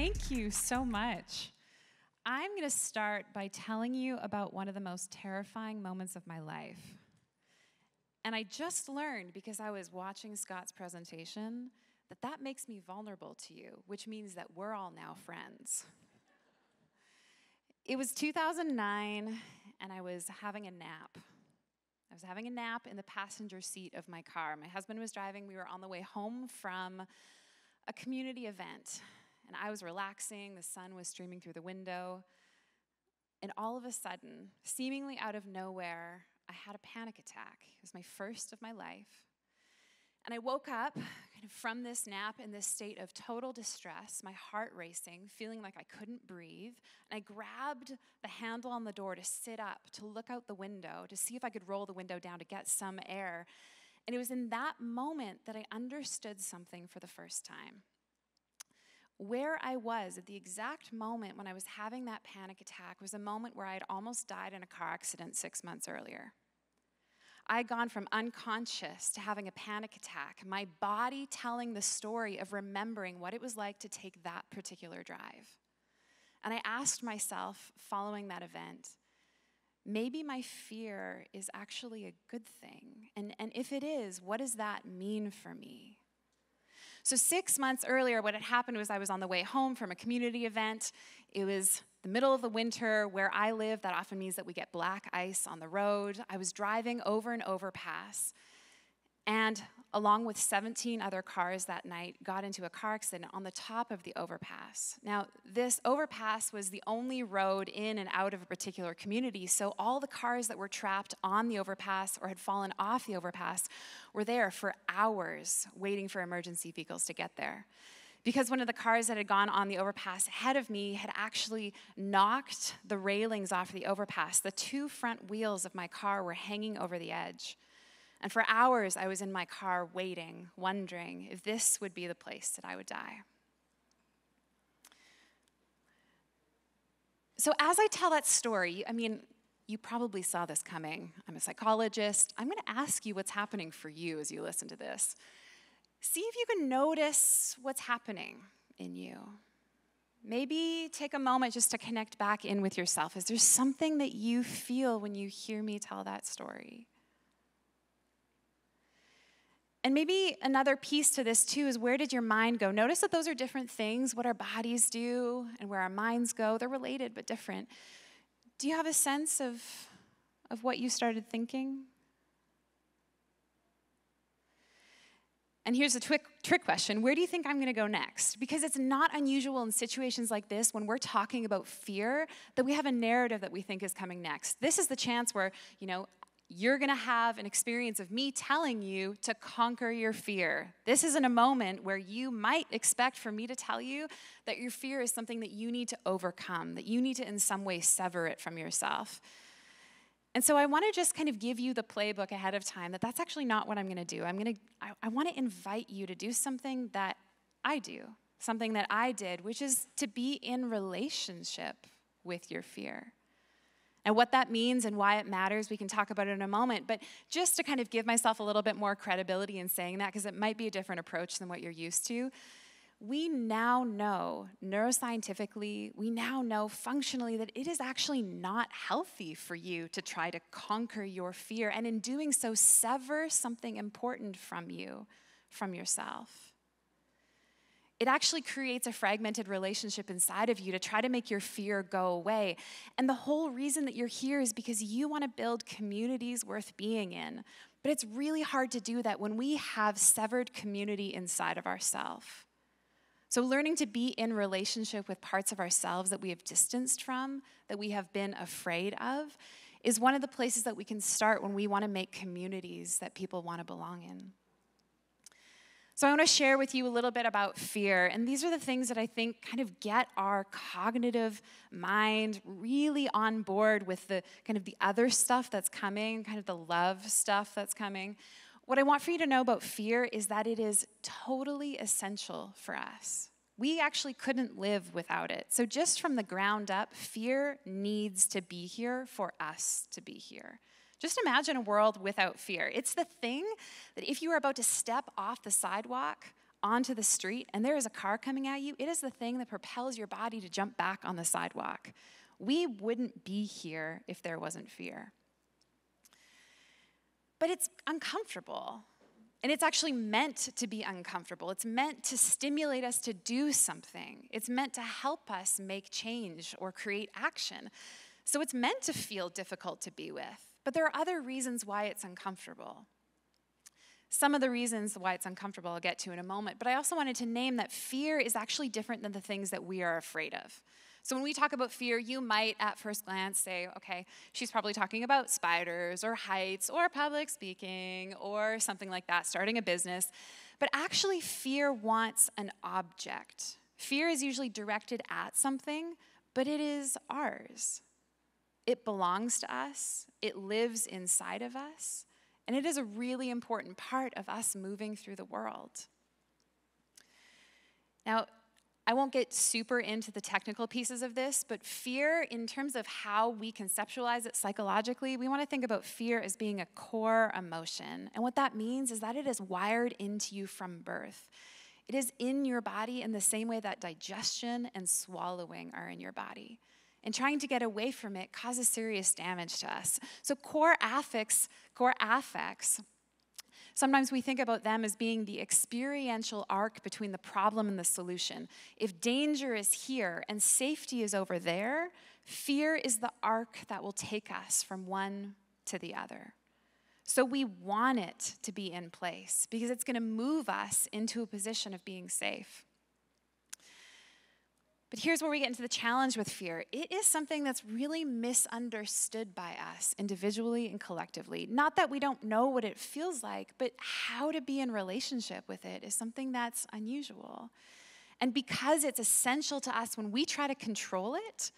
Thank you so much. I'm going to start by telling you about one of the most terrifying moments of my life. And I just learned, because I was watching Scott's presentation, that makes me vulnerable to you, which means that we're all now friends. It was 2009, and I was having a nap. I was having a nap in the passenger seat of my car. My husband was driving. We were on the way home from a community event, and I was relaxing. The sun was streaming through the window, and all of a sudden, seemingly out of nowhere, I had a panic attack. It was my first of my life. And I woke up kind of from this nap in this state of total distress, my heart racing, feeling like I couldn't breathe. And I grabbed the handle on the door to sit up, to look out the window, to see if I could roll the window down to get some air. And it was in that moment that I understood something for the first time. Where I was at the exact moment when I was having that panic attack was a moment where I had almost died in a car accident 6 months earlier. I had gone from unconscious to having a panic attack, my body telling the story of remembering what it was like to take that particular drive. And I asked myself, following that event, maybe my fear is actually a good thing. And if it is, what does that mean for me? So 6 months earlier, what had happened was I was on the way home from a community event. It was the middle of the winter. Where I live, that often means that we get black ice on the road. I was driving over an overpass, and along with 17 other cars that night, got into a car accident on the top of the overpass. Now, this overpass was the only road in and out of a particular community, so all the cars that were trapped on the overpass or had fallen off the overpass were there for hours waiting for emergency vehicles to get there. Because one of the cars that had gone on the overpass ahead of me had actually knocked the railings off the overpass. The two front wheels of my car were hanging over the edge. And for hours, I was in my car waiting, wondering if this would be the place that I would die. So as I tell that story, you probably saw this coming. I'm a psychologist. I'm going to ask you what's happening for you as you listen to this. See if you can notice what's happening in you. Maybe take a moment just to connect back in with yourself. Is there something that you feel when you hear me tell that story? And maybe another piece to this too is, where did your mind go? Notice that those are different things. What our bodies do and where our minds go, they're related but different. Do you have a sense of what you started thinking? And here's a trick question. Where do you think I'm going to go next? Because it's not unusual in situations like this, when we're talking about fear, that we have a narrative that we think is coming next. This is the chance where, you're going to have an experience of me telling you to conquer your fear. This isn't a moment where you might expect for me to tell you that your fear is something that you need to overcome, that you need to in some way sever it from yourself. And so I want to just kind of give you the playbook ahead of time, that's actually not what I'm going to do. I want to invite you to do something that I do, something that I did, which is to be in relationship with your fear. And what that means and why it matters, we can talk about it in a moment. But just to kind of give myself a little bit more credibility in saying that, because it might be a different approach than what you're used to, we now know neuroscientifically, we now know functionally that it is actually not healthy for you to try to conquer your fear, and in doing so, sever something important from you, from yourself. It actually creates a fragmented relationship inside of you to try to make your fear go away. And the whole reason that you're here is because you want to build communities worth being in. But it's really hard to do that when we have severed community inside of ourselves. So learning to be in relationship with parts of ourselves that we have distanced from, that we have been afraid of, is one of the places that we can start when we want to make communities that people want to belong in. So I want to share with you a little bit about fear, and these are the things that I think kind of get our cognitive mind really on board with the kind of the other stuff that's coming, kind of the love stuff that's coming. What I want for you to know about fear is that it is totally essential for us. We actually couldn't live without it. So just from the ground up, fear needs to be here for us to be here. Just imagine a world without fear. It's the thing that if you were about to step off the sidewalk onto the street and there is a car coming at you, it is the thing that propels your body to jump back on the sidewalk. We wouldn't be here if there wasn't fear. But it's uncomfortable. And it's actually meant to be uncomfortable. It's meant to stimulate us to do something. It's meant to help us make change or create action. So it's meant to feel difficult to be with. But there are other reasons why it's uncomfortable. Some of the reasons why it's uncomfortable I'll get to in a moment. But I also wanted to name that fear is actually different than the things that we are afraid of. So when we talk about fear, you might at first glance say, okay, she's probably talking about spiders or heights or public speaking or something like that, starting a business. But actually, fear wants an object. Fear is usually directed at something, but it is ours. It belongs to us. It lives inside of us. And it is a really important part of us moving through the world. Now, I won't get super into the technical pieces of this, but fear, in terms of how we conceptualize it psychologically, we want to think about fear as being a core emotion. And what that means is that it is wired into you from birth. It is in your body in the same way that digestion and swallowing are in your body. And trying to get away from it causes serious damage to us. So core affects, sometimes we think about them as being the experiential arc between the problem and the solution. If danger is here and safety is over there, fear is the arc that will take us from one to the other. So we want it to be in place because it's going to move us into a position of being safe. But here's where we get into the challenge with fear. It is something that's really misunderstood by us individually and collectively. Not that we don't know what it feels like, but how to be in relationship with it is something that's unusual. And because it's essential to us when we try to control it,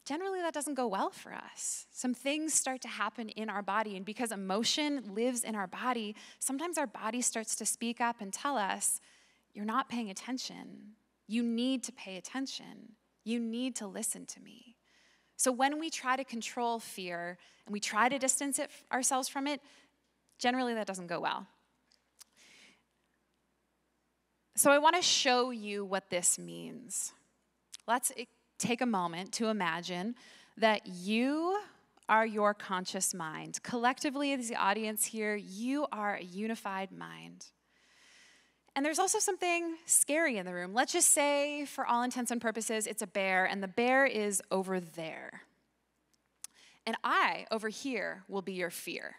generally that doesn't go well for us. Some things start to happen in our body, and because emotion lives in our body, sometimes our body starts to speak up and tell us, you're not paying attention. You need to pay attention. You need to listen to me. So when we try to control fear and we try to distance ourselves from it, generally that doesn't go well. So I want to show you what this means. Let's take a moment to imagine that you are your conscious mind. Collectively, as the audience here, you are a unified mind. And there's also something scary in the room. Let's just say, for all intents and purposes, it's a bear, and the bear is over there. And I, over here, will be your fear.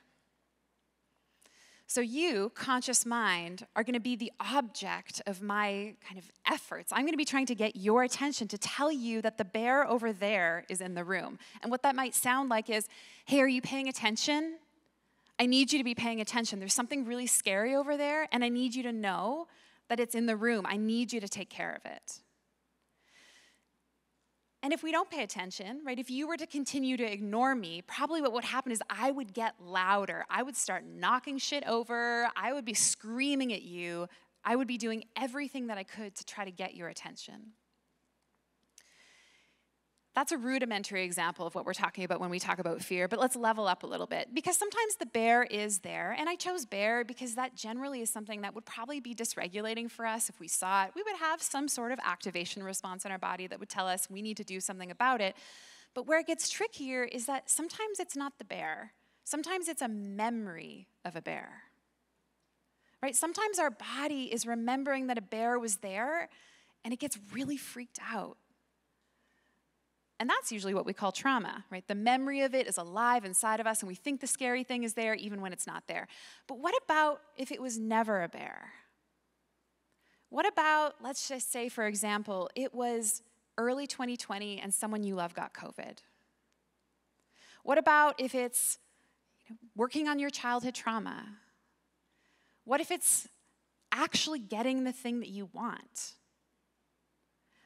So you, conscious mind, are going to be the object of my kind of efforts. I'm going to be trying to get your attention to tell you that the bear over there is in the room. And what that might sound like is, hey, are you paying attention? I need you to be paying attention. There's something really scary over there, and I need you to know that it's in the room. I need you to take care of it. And if we don't pay attention, right, if you were to continue to ignore me, probably what would happen is I would get louder. I would start knocking shit over. I would be screaming at you. I would be doing everything that I could to try to get your attention. That's a rudimentary example of what we're talking about when we talk about fear, but let's level up a little bit. Because sometimes the bear is there, and I chose bear because that generally is something that would probably be dysregulating for us if we saw it. We would have some sort of activation response in our body that would tell us we need to do something about it. But where it gets trickier is that sometimes it's not the bear. Sometimes it's a memory of a bear. Right? Sometimes our body is remembering that a bear was there, and it gets really freaked out. And that's usually what we call trauma, right? The memory of it is alive inside of us, and we think the scary thing is there even when it's not there. But what about if it was never a bear? What about, let's just say, for example, it was early 2020 and someone you love got COVID? What about if it's working on your childhood trauma? What if it's actually getting the thing that you want?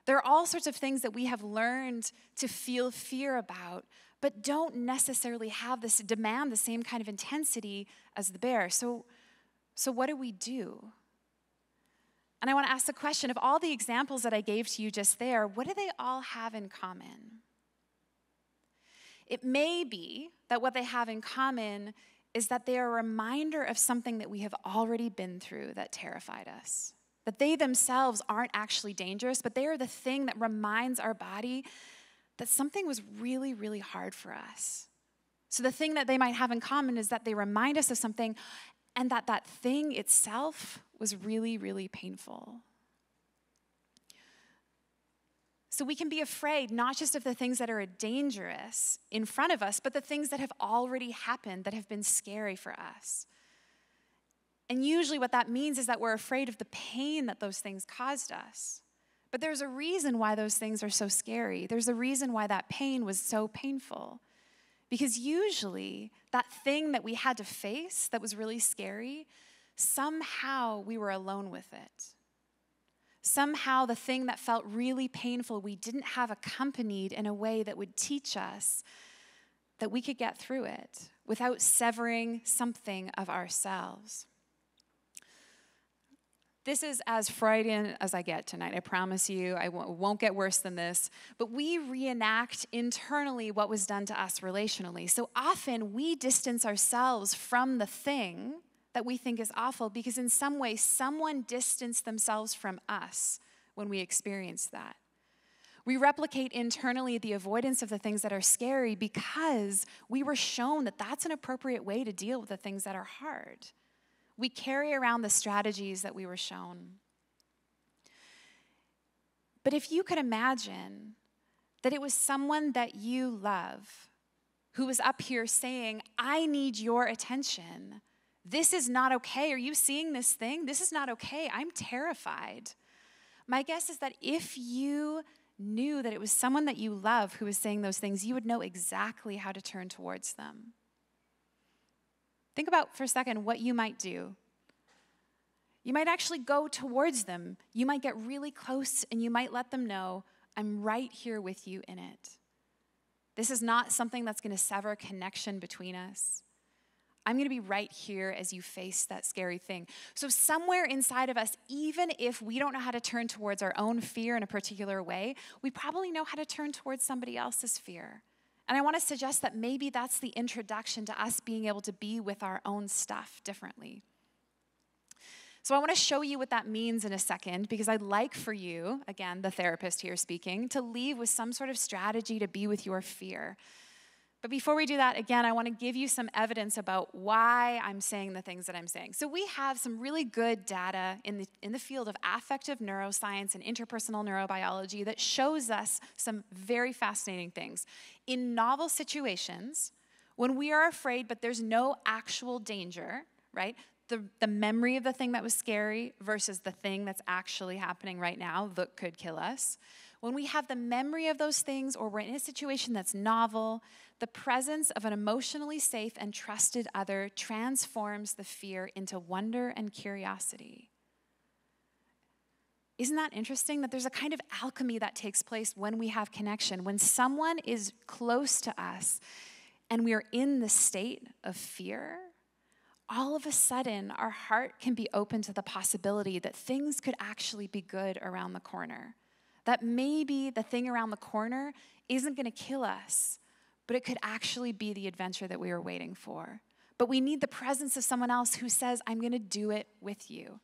There are all sorts of things that we have learned to feel fear about, but don't necessarily have this demand the same kind of intensity as the bear. So what do we do? And I want to ask the question, of all the examples that I gave to you just there, what do they all have in common? It may be that what they have in common is that they are a reminder of something that we have already been through that terrified us. that they themselves aren't actually dangerous, but they are the thing that reminds our body that something was really, really hard for us. So the thing that they might have in common is that they remind us of something, and that thing itself was really, really painful. So we can be afraid not just of the things that are dangerous in front of us, but the things that have already happened that have been scary for us. And usually what that means is that we're afraid of the pain that those things caused us. But there's a reason why those things are so scary. There's a reason why that pain was so painful. Because usually that thing that we had to face that was really scary, somehow we were alone with it. Somehow the thing that felt really painful, we didn't have accompanied in a way that would teach us that we could get through it without severing something of ourselves. This is as Freudian as I get tonight. I promise you, it won't get worse than this. But we reenact internally what was done to us relationally. So often we distance ourselves from the thing that we think is awful because in some way someone distanced themselves from us when we experience that. We replicate internally the avoidance of the things that are scary because we were shown that that's an appropriate way to deal with the things that are hard. We carry around the strategies that we were shown. But if you could imagine that it was someone that you love who was up here saying, I need your attention. This is not okay. Are you seeing this thing? This is not okay. I'm terrified. My guess is that if you knew that it was someone that you love who was saying those things, you would know exactly how to turn towards them. Think about for a second what you might do. You might actually go towards them. You might get really close and you might let them know, I'm right here with you in it. This is not something that's going to sever connection between us. I'm going to be right here as you face that scary thing. So somewhere inside of us, even if we don't know how to turn towards our own fear in a particular way, we probably know how to turn towards somebody else's fear. And I want to suggest that maybe that's the introduction to us being able to be with our own stuff differently. So I want to show you what that means in a second, because I'd like for you, again, the therapist here speaking, to leave with some sort of strategy to be with your fear. But before we do that, again, I want to give you some evidence about why I'm saying the things that I'm saying. So we have some really good data in the field of affective neuroscience and interpersonal neurobiology that shows us some very fascinating things. In novel situations, when we are afraid but there's no actual danger, right? The memory of the thing that was scary versus the thing that's actually happening right now that could kill us. When we have the memory of those things or we're in a situation that's novel, the presence of an emotionally safe and trusted other transforms the fear into wonder and curiosity. Isn't that interesting that there's a kind of alchemy that takes place when we have connection? When someone is close to us and we are in the state of fear, all of a sudden our heart can be open to the possibility that things could actually be good around the corner. That maybe the thing around the corner isn't going to kill us, but it could actually be the adventure that we were waiting for. But we need the presence of someone else who says, I'm going to do it with you.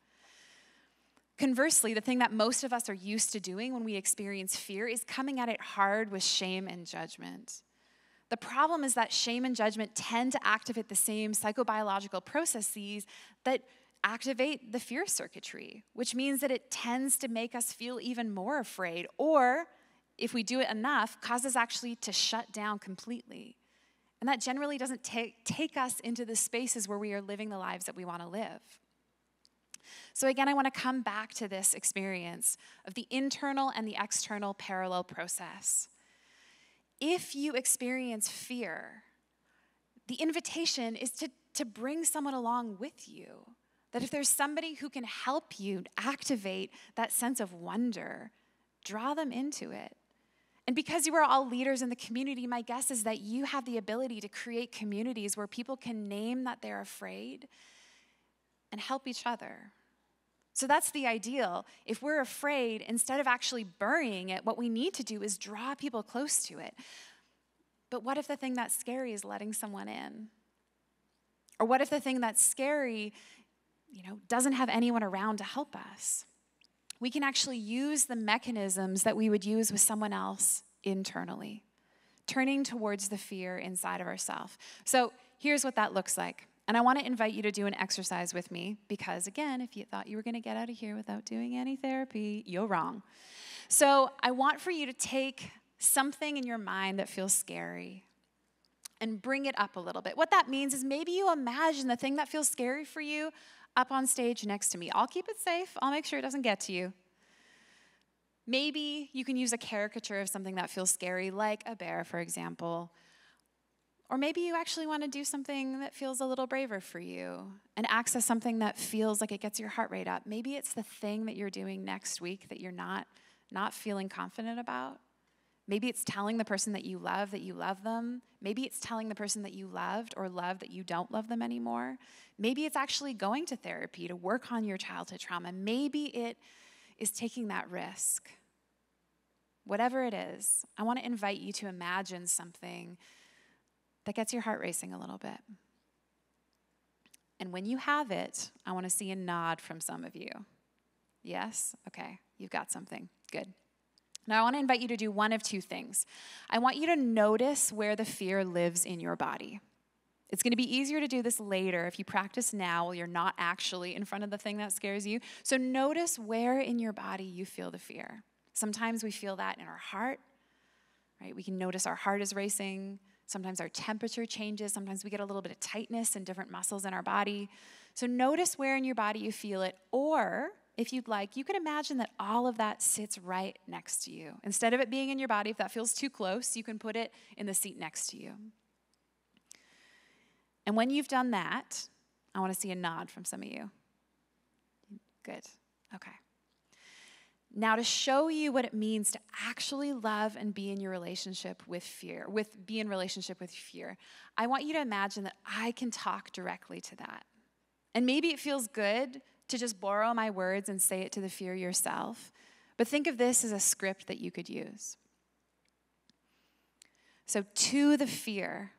Conversely, the thing that most of us are used to doing when we experience fear is coming at it hard with shame and judgment. The problem is that shame and judgment tend to activate the same psychobiological processes that activate the fear circuitry, which means that it tends to make us feel even more afraid, or if we do it enough, causes actually to shut down completely. And that generally doesn't take us into the spaces where we are living the lives that we want to live. So again, I want to come back to this experience of the internal and the external parallel process. If you experience fear, the invitation is to bring someone along with you. That if there's somebody who can help you activate that sense of wonder, draw them into it. And because you are all leaders in the community, my guess is that you have the ability to create communities where people can name that they're afraid and help each other. So that's the ideal. If we're afraid, instead of actually burying it, what we need to do is draw people close to it. But what if the thing that's scary is letting someone in? Or what if the thing that's scary, doesn't have anyone around to help us? we can actually use the mechanisms that we would use with someone else internally, turning towards the fear inside of ourselves. So here's what that looks like. And I want to invite you to do an exercise with me because, again, if you thought you were going to get out of here without doing any therapy, you're wrong. So I want for you to take something in your mind that feels scary and bring it up a little bit. What that means is maybe you imagine the thing that feels scary for you up on stage next to me. I'll keep it safe. I'll make sure it doesn't get to you. Maybe you can use a caricature of something that feels scary, like a bear, for example. Or maybe you actually want to do something that feels a little braver for you and access something that feels like it gets your heart rate up. Maybe it's the thing that you're doing next week that you're not feeling confident about. Maybe it's telling the person that you love them. Maybe it's telling the person that you loved or love that you don't love them anymore. Maybe it's actually going to therapy to work on your childhood trauma. Maybe it is taking that risk. Whatever it is, I want to invite you to imagine something that gets your heart racing a little bit. And when you have it, I want to see a nod from some of you. Yes? Okay, you've got something. Good. Now I want to invite you to do one of two things. I want you to notice where the fear lives in your body. It's going to be easier to do this later if you practice now while you're not actually in front of the thing that scares you. So notice where in your body you feel the fear. Sometimes we feel that in our heart, right? We can notice our heart is racing. Sometimes our temperature changes. Sometimes we get a little bit of tightness in different muscles in our body. So notice where in your body you feel it. Or, if you'd like, you can imagine that all of that sits right next to you. Instead of it being in your body, if that feels too close, you can put it in the seat next to you. And when you've done that, I want to see a nod from some of you. Good. Okay. Now, to show you what it means to actually love and be in your relationship with fear, I want you to imagine that I can talk directly to that. And maybe it feels good to just borrow my words and say it to the fear yourself, but think of this as a script that you could use. So, to the fear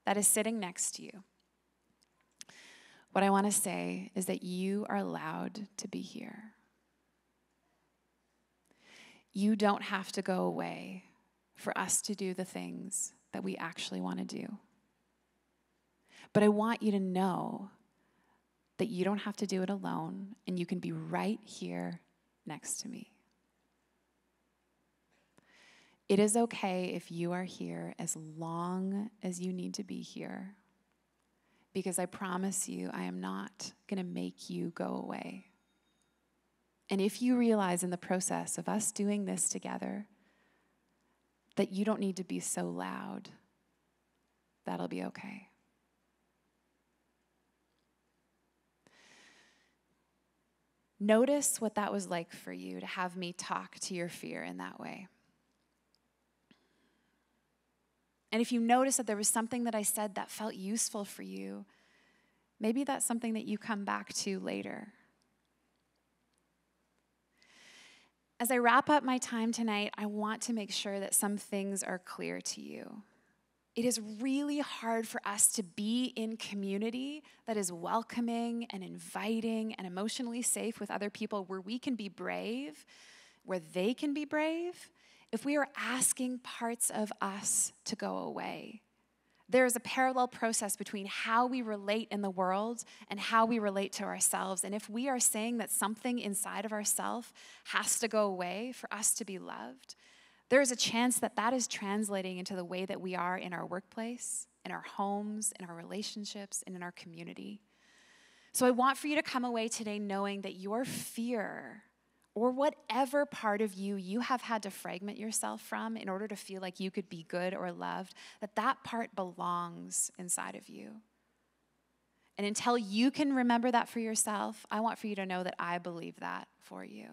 that is sitting next to you, what I want to say is that you are allowed to be here. You don't have to go away for us to do the things that we actually want to do. But I want you to know that you don't have to do it alone, and you can be right here next to me. It is okay if you are here as long as you need to be here, because I promise you I am not going to make you go away. And if you realize in the process of us doing this together that you don't need to be so loud, that'll be okay. Notice what that was like for you to have me talk to your fear in that way. And if you notice that there was something that I said that felt useful for you, maybe that's something that you come back to later. As I wrap up my time tonight, I want to make sure that some things are clear to you. It is really hard for us to be in community that is welcoming and inviting and emotionally safe with other people where we can be brave, where they can be brave, if we are asking parts of us to go away. There is a parallel process between how we relate in the world and how we relate to ourselves. And if we are saying that something inside of ourselves has to go away for us to be loved, there is a chance that that is translating into the way that we are in our workplace, in our homes, in our relationships, and in our community. So I want for you to come away today knowing that your fear, or whatever part of you have had to fragment yourself from in order to feel like you could be good or loved, that part belongs inside of you. And until you can remember that for yourself, I want for you to know that I believe that for you.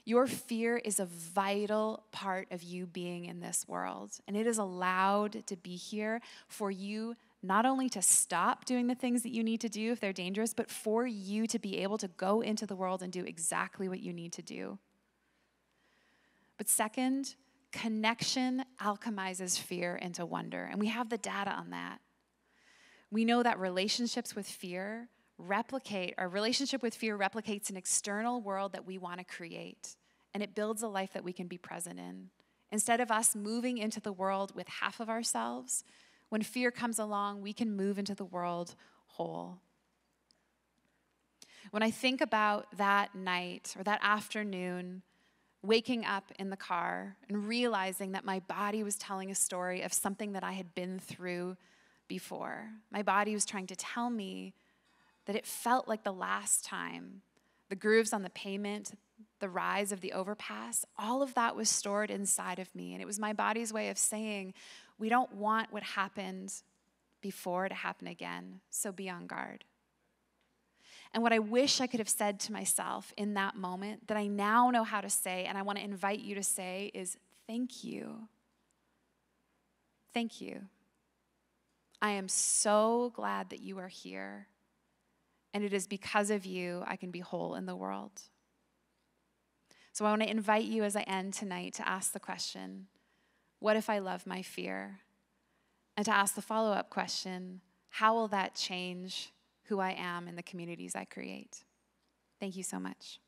Your fear is a vital part of you being in this world, and it is allowed to be here for you not only to stop doing the things that you need to do if they're dangerous, but for you to be able to go into the world and do exactly what you need to do. But second, connection alchemizes fear into wonder, and we have the data on that. We know that relationships with fear our relationship with fear replicates an external world that we want to create, and it builds a life that we can be present in. Instead of us moving into the world with half of ourselves, when fear comes along, we can move into the world whole. When I think about that night or that afternoon, waking up in the car and realizing that my body was telling a story of something that I had been through before. My body was trying to tell me that it felt like the last time. The grooves on the pavement, the rise of the overpass, all of that was stored inside of me. And it was my body's way of saying, we don't want what happened before to happen again, so be on guard. And what I wish I could have said to myself in that moment that I now know how to say, and I want to invite you to say, is thank you. Thank you. I am so glad that you are here. And it is because of you I can be whole in the world. So I want to invite you as I end tonight to ask the question, what if I love my fear? And to ask the follow-up question, how will that change who I am in the communities I create? Thank you so much.